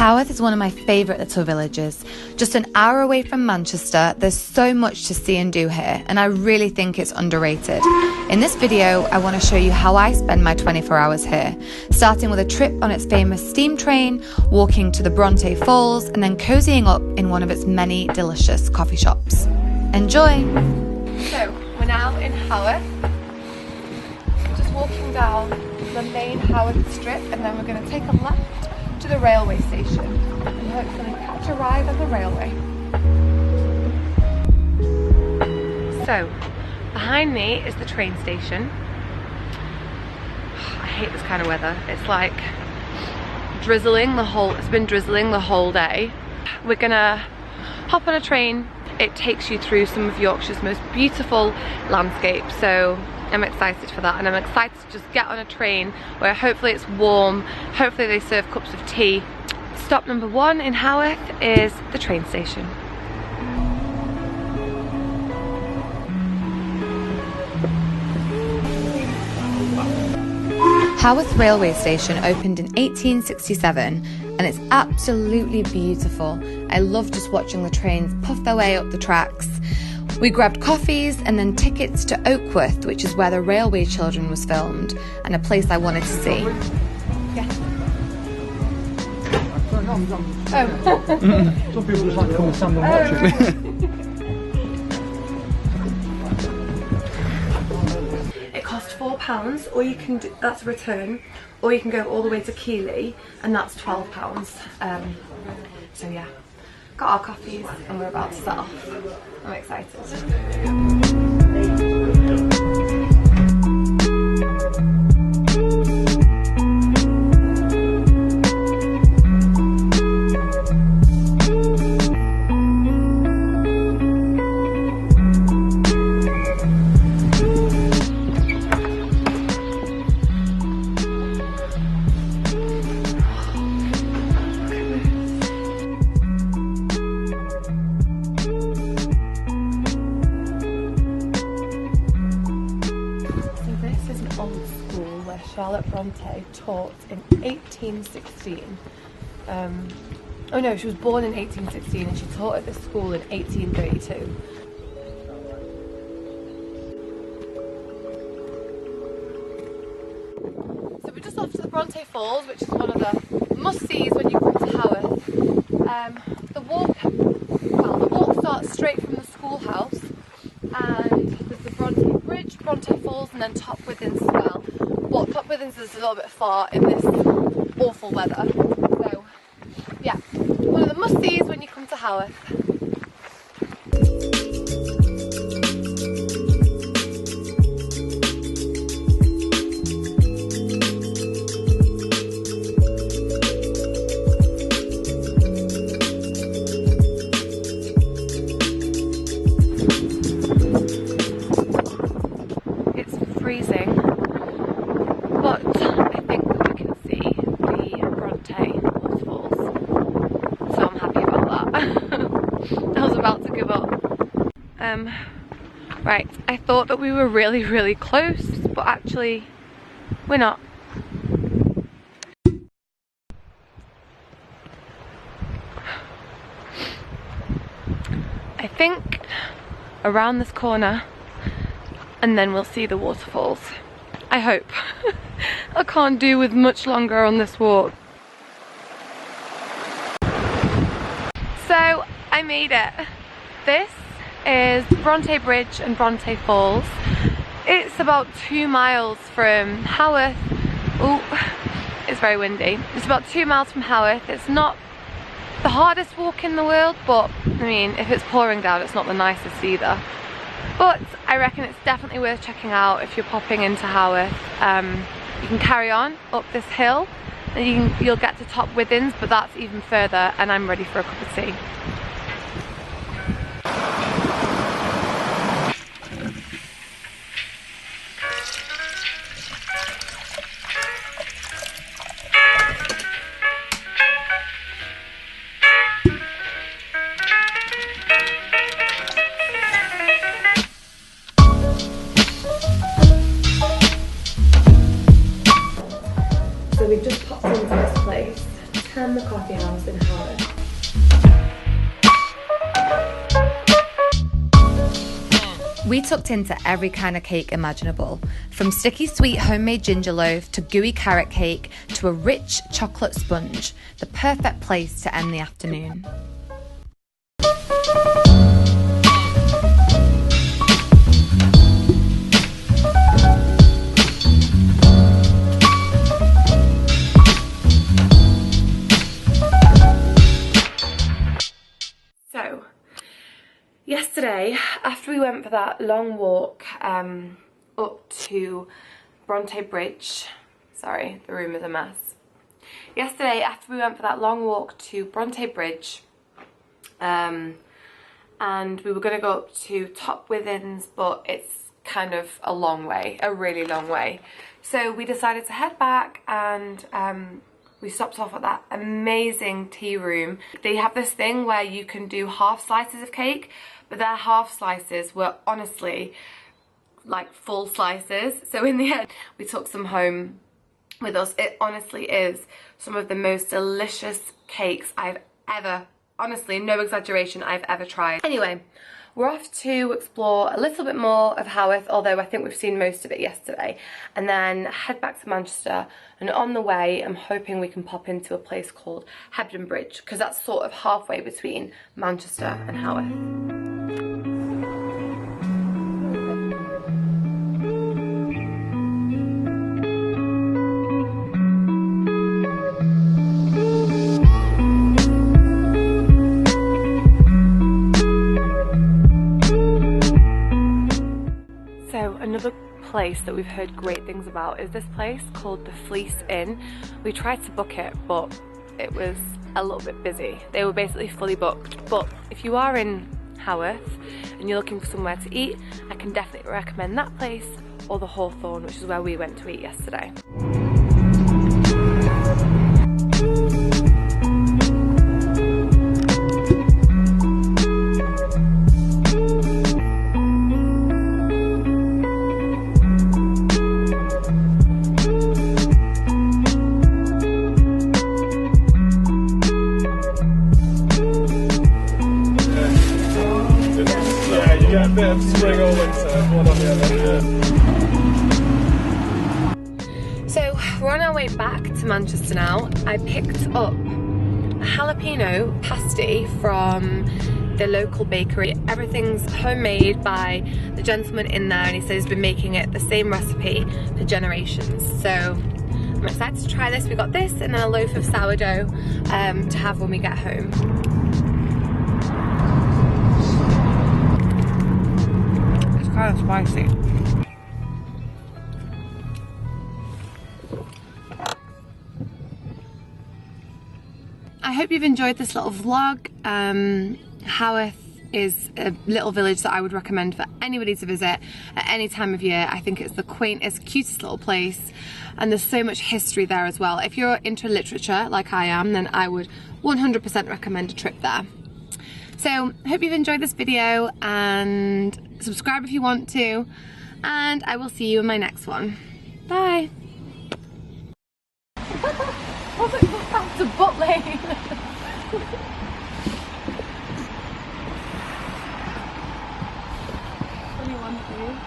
Haworth is one of my favourite little villages. Just an hour away from Manchester, there's so much to see and do here, and I really think it's underrated. In this video, I want to show you how I spend my 24 hours here, starting with a trip on its famous steam train, walking to the Bronte Falls, and then cozying up in one of its many delicious coffee shops. Enjoy! So, we're now in Haworth. We're just walking down the main Haworth strip, and then we're going to take a left to the railway station and hopefully catch a ride on the railway. So, behind me is the train station. I hate this kind of weather. It's like drizzling it's been drizzling the whole day. We're gonna hop on a train. It takes you through some of Yorkshire's most beautiful landscapes, so I'm excited for that, and I'm excited to just get on a train where hopefully it's warm, hopefully they serve cups of tea. Stop number 1 in Haworth is the train station. Haworth railway station opened in 1867 and it's absolutely beautiful. I love just watching the trains puff their way up the tracks. We grabbed coffees and then tickets to Oakworth, which is where the Railway Children was filmed, and a place I wanted to see. Yeah. Oh. Some people just like to come and stand and watch it. It cost £4, or you can do, that's a return, or you can go all the way to Keighley, and that's £12. So yeah. Got our coffees and we're about to set off. I'm excited. Bronte taught in 1816. Oh no, she was born in 1816 and she taught at this school in 1832. So we're just off to the Bronte Falls, which is one of the must-sees when you come to Haworth. The walk starts straight from the schoolhouse, and there's the Bronte Bridge, Bronte Falls, and then Top Withens as well. Well, Top Withens is a little bit far in this awful weather. So, yeah, one of the must-sees when you come to Haworth. It's freezing. But I think that we can see the Bronte waterfalls, so I'm happy about that. I was about to give up. Right, I thought that we were really, really close, but actually we're not. I think around this corner and then we'll see the waterfalls. I hope. I can't do with much longer on this walk. So, I made it. This is Bronte Bridge and Bronte Falls. It's about 2 miles from Haworth. Oh, it's very windy. It's about 2 miles from Haworth. It's not the hardest walk in the world, but I mean, if it's pouring down, it's not the nicest either. But I reckon it's definitely worth checking out if you're popping into Haworth. You can carry on up this hill and you'll get to Top Withens, but that's even further, and I'm ready for a cup of tea. So we've just popped into this place and the coffee house in Haworth. We tucked into every kind of cake imaginable, from sticky sweet homemade ginger loaf to gooey carrot cake to a rich chocolate sponge, the perfect place to end the afternoon. So, yesterday, after we went for that long walk up to Bronte Bridge, sorry, the room is a mess. Yesterday, after we went for that long walk to Bronte Bridge, and we were going to go up to Top Withens, but it's kind of a long way, a really long way. So we decided to head back, and we stopped off at that amazing tea room. They have this thing where you can do half slices of cake, but their half slices were honestly like full slices. So in the end, we took some home with us. It honestly is some of the most delicious cakes I've ever, honestly, no exaggeration, I've ever tried. Anyway, we're off to explore a little bit more of Haworth, although I think we've seen most of it yesterday, and then head back to Manchester. And on the way, I'm hoping we can pop into a place called Hebden Bridge, because that's sort of halfway between Manchester and Haworth. Another place that we've heard great things about is this place called the Fleece Inn. We tried to book it, but it was a little bit busy. They were basically fully booked. But if you are in Haworth and you're looking for somewhere to eat, I can definitely recommend that place or the Hawthorn, which is where we went to eat yesterday. A bit of spring or winter, one or the other. So we're on our way back to Manchester now. I picked up a jalapeno pasty from the local bakery. Everything's homemade by the gentleman in there, and he says he's been making it the same recipe for generations. So I'm excited to try this. We got this and then a loaf of sourdough to have when we get home. Kind of spicy. I hope you've enjoyed this little vlog. Haworth is a little village that I would recommend for anybody to visit at any time of year. I think it's the quaintest, cutest little place, and there's so much history there as well. If you're into literature like I am, then I would 100% recommend a trip there. So, I hope you've enjoyed this video, and subscribe if you want to, and I will see you in my next one. Bye! What's it called back to Butt Lane? Funny one, please.